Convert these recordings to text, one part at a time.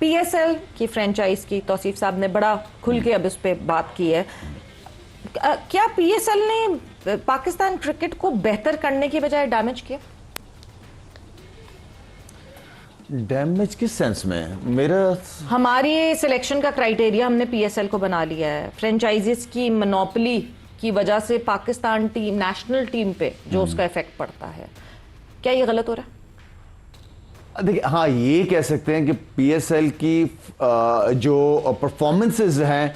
PSL की franchise की तौसीफ साहब ने बड़ा खुल के अब इस पे बात की है। क्या पीएसएल ने पाकिस्तान क्रिकेट को बेहतर करने की बजाय डैमेज किया? डैमेज किस सेंस में? मेरा हमारी सिलेक्शन का क्राइटेरिया हमने पीएसएल को बना लिया है। फ्रेंचाइजीज की मोनोपोली की वजह से पाकिस्तान टीम, नेशनल टीम पे जो उसका इफेक्ट पड़ता है, क्या ये गलत हो रहा है? देखिए, हाँ, ये कह सकते हैं कि पीएसएल की जो परफॉर्मेंसेज हैं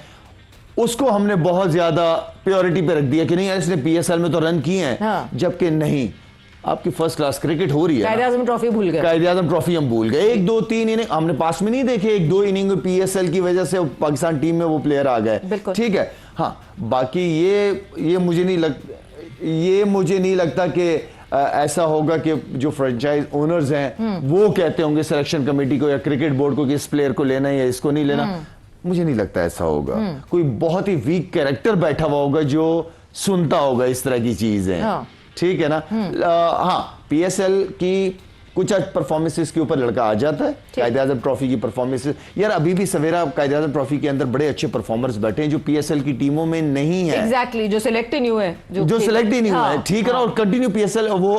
उसको हमने बहुत ज्यादा प्रायोरिटी पे रख दिया कि नहीं यार इसने पीएसएल में तो रन किए हैं। हाँ। जबकि नहीं, आपकी फर्स्ट क्लास क्रिकेट हो रही है। कायदे-ए-आज़म ट्रॉफी भूल गए। कायदे-ए-आज़म ट्रॉफी हम भूल गए। 1 2 3 इनिंग हमने पास में नहीं देखे, 1 2 इनिंग में पीएसएल की वजह से पाकिस्तान टीम में वो प्लेयर आ गए। ठीक है, हाँ, बाकी ये मुझे नहीं लगता कि ऐसा होगा कि जो फ्रेंचाइज ओनर्स हैं वो कहते होंगे सिलेक्शन कमेटी को या क्रिकेट बोर्ड को कि इस प्लेयर को लेना है या इसको नहीं लेना। मुझे नहीं लगता ऐसा होगा। कोई बहुत ही वीक कैरेक्टर बैठा हुआ होगा जो सुनता होगा इस तरह की चीजें। ठीक है ना। हाँ, पीएसएल की कुछ परफॉर्मेंसेस के ऊपर लड़का आ जाता है। कायदे-ए-आज़म ट्रॉफी की परफॉर्मेंसेस, यार अभी भी सवेरा कायदे-ए-आज़म ट्रॉफी के अंदर बड़े अच्छे परफॉर्मर्स बैठे हैं जो पीएसएल की टीमों में नहीं है। एग्जैक्टली, जो सिलेक्ट ही नहीं हुए, जो सिलेक्ट ही नहीं हुआ है। ठीक है ना, और कंटिन्यू पीएसएल वो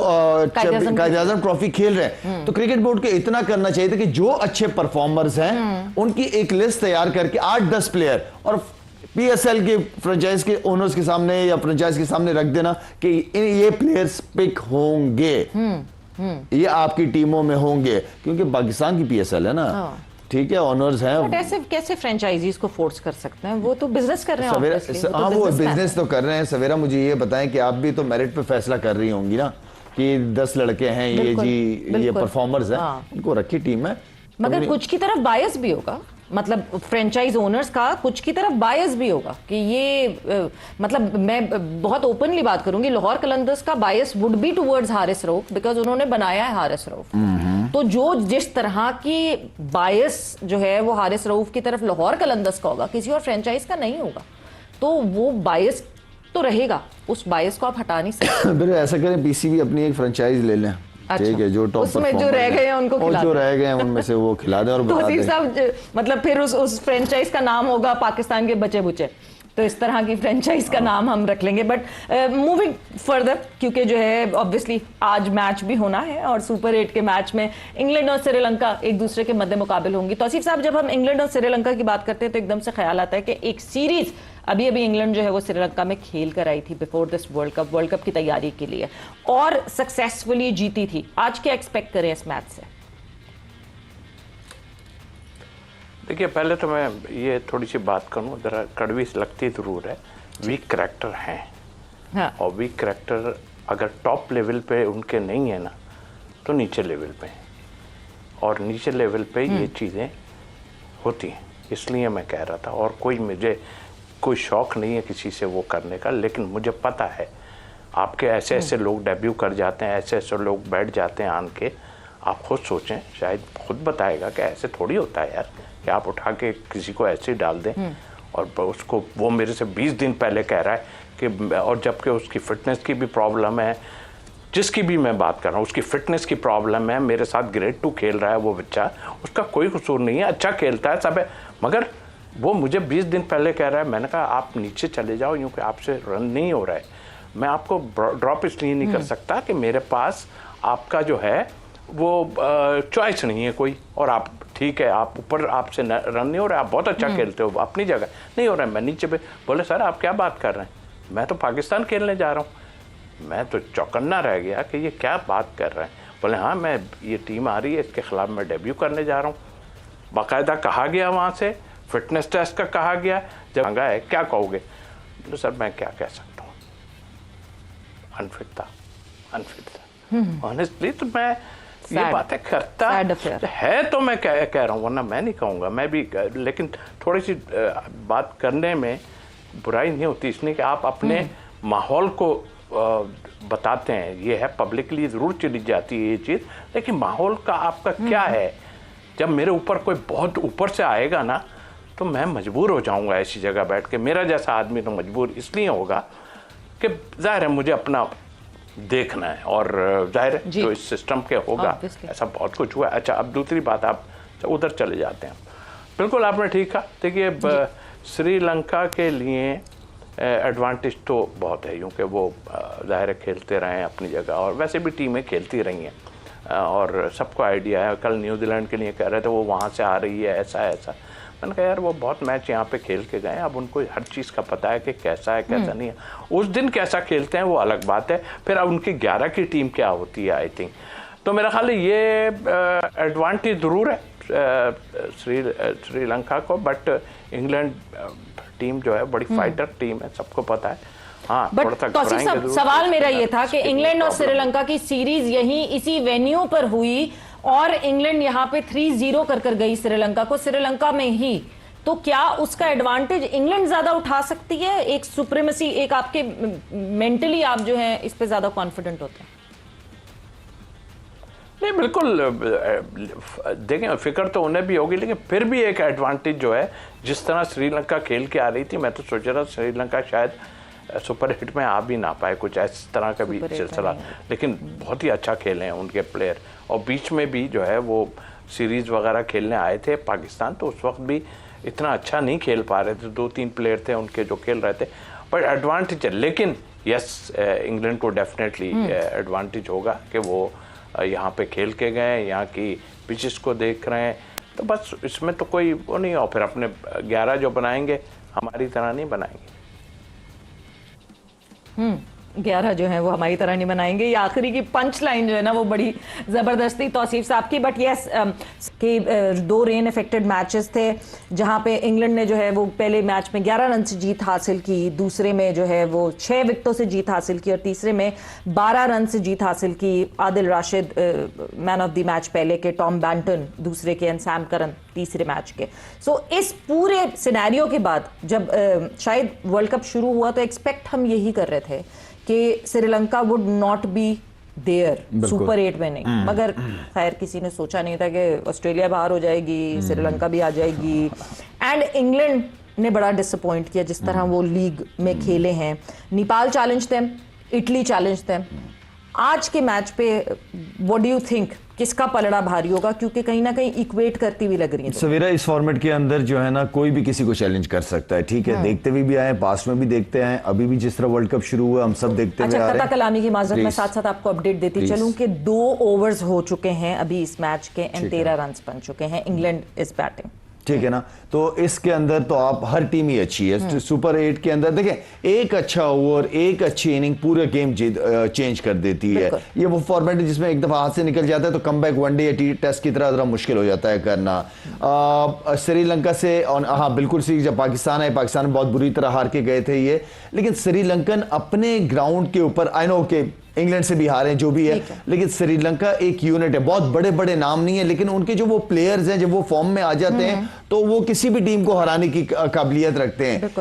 कायदे-ए-आज़म ट्रॉफी खेल रहे हैं। तो क्रिकेट बोर्ड को इतना करना चाहिए था कि जो अच्छे परफॉर्मर्स हैं उनकी एक लिस्ट तैयार करके 8-10 प्लेयर और पीएसएल के फ्रेंचाइज के ओनर्स के सामने या फ्रेंचाइज के सामने रख देना कि ये प्लेयर्स पिक होंगे, ये आपकी टीमों में होंगे, क्योंकि पाकिस्तान की पीएसएल है ना। ठीक है, ऑनर्स हैं। बट ऐसे कैसे फ्रेंचाइजीज को फोर्स कर सकते हैं? वो तो बिजनेस कर रहे हैं। हाँ, वो बिजनेस तो कर रहे हैं। सवेरा, मुझे ये बताएं कि आप भी तो मेरिट पे फैसला कर रही होंगी ना कि 10 लड़के हैं ये जी, ये परफॉर्मर्स हैं, उनको रखी टीम है। मगर कुछ की तरफ बायस भी होगा, मतलब फ्रेंचाइज ओनर्स का कुछ की तरफ बायस भी होगा कि ये मतलब मैं बहुत ओपनली बात करूंगी, लाहौर कलंदर्स का bias would be towards Haris Rauf, because उन्होंने बनाया है हारिस रऊफ। तो जो जिस तरह की बायस जो है वो हारिस रऊफ की तरफ लाहौर कलंदर्स का होगा, किसी और फ्रेंचाइज का नहीं होगा। तो वो बायस तो रहेगा, उस बायस को आप हटा नहीं सकते। ऐसा करें, पीसीबी अपनी एक फ्रेंचाइज ले लें। अच्छा, ठीक है, जो टॉप उसमें जो रह गए हैं उनको खिला जो रह गए हैं उनमें से वो खिला दें और बता दें। साहब, मतलब फिर उस फ्रेंचाइज का नाम होगा पाकिस्तान के बचे बुचे, तो इस तरह की फ्रेंचाइज का नाम हम रख लेंगे। बट मूविंग फर्दर, क्योंकि जो है ऑब्वियसली आज मैच भी होना है और सुपर 8 के मैच में इंग्लैंड और श्रीलंका एक दूसरे के मद्दे मुकाबिल होंगी। तौसीफ साहब, जब हम इंग्लैंड और श्रीलंका की बात करते हैं तो एकदम से ख्याल आता है कि एक सीरीज अभी इंग्लैंड जो है वो श्रीलंका में खेल कर आई थी बिफोर दिस वर्ल्ड कप की तैयारी के लिए और सक्सेसफुली जीती थी। आज क्या एक्सपेक्ट करें इस मैच से? देखिए, पहले तो मैं ये थोड़ी सी बात करूँ, जरा कड़वी लगती जरूर है। वीक करैक्टर हैं। हाँ। और वीक करैक्टर अगर टॉप लेवल पे उनके नहीं है ना, तो नीचे लेवल पे हैं, और नीचे लेवल पे ये चीज़ें होती हैं। इसलिए मैं कह रहा था, और मुझे कोई शौक नहीं है किसी से वो करने का, लेकिन मुझे पता है आपके ऐसे ऐसे लोग डेब्यू कर जाते हैं, ऐसे ऐसे लोग बैठ जाते हैं आन के। आप खुद सोचें, शायद खुद बताएगा कि ऐसे थोड़ी होता है यार कि आप उठा के किसी को ऐसे ही डाल दें और उसको, वो मेरे से 20 दिन पहले कह रहा है कि, और जबकि उसकी फिटनेस की भी प्रॉब्लम है, जिसकी भी मैं बात कर रहा हूँ उसकी फिटनेस की प्रॉब्लम है। मेरे साथ ग्रेड 2 खेल रहा है वो बच्चा, उसका कोई कसूर नहीं है, अच्छा खेलता है, सब है, मगर वो मुझे 20 दिन पहले कह रहा है। मैंने कहा आप नीचे चले जाओ, यूँ कि आपसे रन नहीं हो रहा है। मैं आपको ड्रॉप इसलिए नहीं कर सकता कि मेरे पास आपका जो है वो चॉइस नहीं है कोई, और आप ठीक है, आप ऊपर आपसे रन नहीं हो रहा है, आप बहुत अच्छा खेलते हो, अपनी जगह नहीं हो रहा है, मैं नीचे पे। बोले सर आप क्या बात कर रहे हैं, मैं तो पाकिस्तान खेलने जा रहा हूँ। मैं तो चौकन्ना रह गया कि ये क्या बात कर रहे हैं। बोले हाँ, मैं ये टीम आ रही है, इसके खिलाफ मैं डेब्यू करने जा रहा हूँ। बाकायदा कहा गया, वहाँ से फिटनेस टेस्ट का कहा गया, जब मांगा है क्या कहोगे। तो सर मैं क्या कह सकता हूँ, अनफिट था ऑनेस्टली। तो मैं ये बातें करता है तो मैं कह रहा हूँ, वरना मैं नहीं कहूँगा। मैं भी, लेकिन थोड़ी सी बात करने में बुराई नहीं होती, इसलिए कि आप अपने माहौल को बताते हैं। ये है पब्लिकली ज़रूर चली जाती है ये चीज़, लेकिन माहौल का आपका क्या है। जब मेरे ऊपर कोई बहुत ऊपर से आएगा ना, तो मैं मजबूर हो जाऊंगा ऐसी जगह बैठ के। मेरा जैसा आदमी तो मजबूर इसलिए होगा कि जाहिर है मुझे अपना देखना है, और जाहिर है जो इस सिस्टम के होगा, ऐसा बहुत कुछ हुआ है। अच्छा, अब दूसरी बात, आप उधर चले जाते हैं। बिल्कुल आपने ठीक कहा। देखिए श्रीलंका के लिए एडवांटेज तो बहुत है, क्योंकि वो ज़ाहिर खेलते रहे हैं अपनी जगह, और वैसे भी टीमें खेलती रही हैं और सबको आइडिया है। कल न्यूजीलैंड के लिए कह रहे थे वो वहाँ से आ रही है, ऐसा ऐसा। मैंने कहा यार वो बहुत मैच यहाँ पे खेल के गए, अब उनको हर चीज़ का पता है कि कैसा है कैसा नहीं है। उस दिन कैसा खेलते हैं वो अलग बात है, फिर अब उनकी 11 की टीम क्या होती है आई थिंक। तो मेरा ख्याल है ये एडवांटेज ज़रूर है श्रीलंका को, बट इंग्लैंड टीम जो है बड़ी फाइटर टीम है, सबको पता है। हाँ, बट तौसीफ साहब सवाल मेरा ये था कि इंग्लैंड और श्रीलंका की सीरीज यही इसी वेन्यू पर हुई और इंग्लैंड यहाँ पे 3-0 कर गई श्रीलंका को, श्रीलंका में ही, तो क्या उसका एडवांटेज इंग्लैंड ज्यादा उठा सकती है? एक सुप्रीमेसी, एक आपके मेंटली आप जो है इस पे ज्यादा कॉन्फिडेंट होते हैं? नहीं बिल्कुल, देखें फिक्र तो उन्हें भी होगी, लेकिन फिर भी एक एडवांटेज जो है, जिस तरह श्रीलंका खेल के आ रही थी, मैं तो सोच रहा श्रीलंका शायद सुपर हिट में आ भी ना पाए, कुछ इस तरह का भी सिलसिला, लेकिन बहुत ही अच्छा खेले हैं उनके प्लेयर। और बीच में भी जो है वो सीरीज़ वगैरह खेलने आए थे पाकिस्तान, तो उस वक्त भी इतना अच्छा नहीं खेल पा रहे थे, 2-3 प्लेयर थे उनके जो खेल रहे थे, बट एडवांटेज है। लेकिन यस, इंग्लैंड को डेफिनेटली एडवांटेज होगा कि वो यहाँ पे खेल के गए, यहाँ की पिचेस को देख रहे हैं, तो बस इसमें तो कोई वो नहीं। और फिर अपने 11 जो बनाएंगे हमारी तरह नहीं बनाएंगे। 11 जो है वो हमारी तरह नहीं बनाएंगे। ये आखिरी की पंच लाइन जो है ना वो बड़ी ज़बरदस्ती तौसीफ साहब की। बट यस कि 2 रेन इफेक्टेड मैचेस थे जहां पे इंग्लैंड ने जो है वो पहले मैच में 11 रन से जीत हासिल की, दूसरे में जो है वो 6 विकेटों से जीत हासिल की और तीसरे में 12 रन से जीत हासिल की। Adil Rashid man of the match पहले के, टॉम बैंटन दूसरे के, एंड सैम करन तीसरे मैच के। सो इस पूरे सिनेरियो के बाद जब शायद वर्ल्ड कप शुरू हुआ तो एक्सपेक्ट हम यही कर रहे थे कि Sri Lanka would not be there super 8 में, नहीं, मगर खैर किसी ने सोचा नहीं था कि ऑस्ट्रेलिया बाहर हो जाएगी, श्रीलंका भी आ जाएगी। एंड इंग्लैंड ने बड़ा डिसअपॉइंट किया जिस तरह वो लीग में खेले हैं। नेपाल चैलेंज थे, इटली चैलेंज थे। आज के मैच पे व्हाट डू यू थिंक किसका पलड़ा भारी होगा? क्योंकि कहीं ना कहीं इक्वेट करती हुई लग रही है। सवेरा इस फॉर्मेट के अंदर जो है ना कोई भी किसी को चैलेंज कर सकता है, ठीक है। देखते हुए भी आए, पास्ट में भी देखते हैं, अभी भी जिस तरह वर्ल्ड कप शुरू हुआ हम सब देखते हुए आ रहे हैं। कता कलामी की माजरत मैं साथ साथ आपको अपडेट देती चलूं कि 2 ओवर्स हो चुके हैं अभी इस मैच के एंड 13 रन बन चुके हैं। इंग्लैंड इज बैटिंग, ठीक है ना। तो इसके अंदर तो आप हर टीम ही अच्छी है। सुपर 8 के अंदर देखें, एक अच्छा ओवर, एक अच्छी इनिंग पूरे गेम चेंज कर देती है। ये वो फॉर्मेट है जिसमें एक दफा हाथ से निकल जाता है तो कमबैक वनडे या टेस्ट की तरह मुश्किल हो जाता है करना। श्रीलंका से, और हाँ बिल्कुल सी, जब पाकिस्तान है, पाकिस्तान में बहुत बुरी तरह हार के गए थे ये, लेकिन श्रीलंकन अपने ग्राउंड के ऊपर, आई नो के इंग्लैंड से भी हारे जो भी है, लेकिन श्रीलंका एक यूनिट है। बहुत बड़े बड़े नाम नहीं है, लेकिन उनके जो वो प्लेयर्स हैं जब वो फॉर्म में आ जाते हैं तो वो किसी भी टीम को हराने की काबिलियत रखते हैं।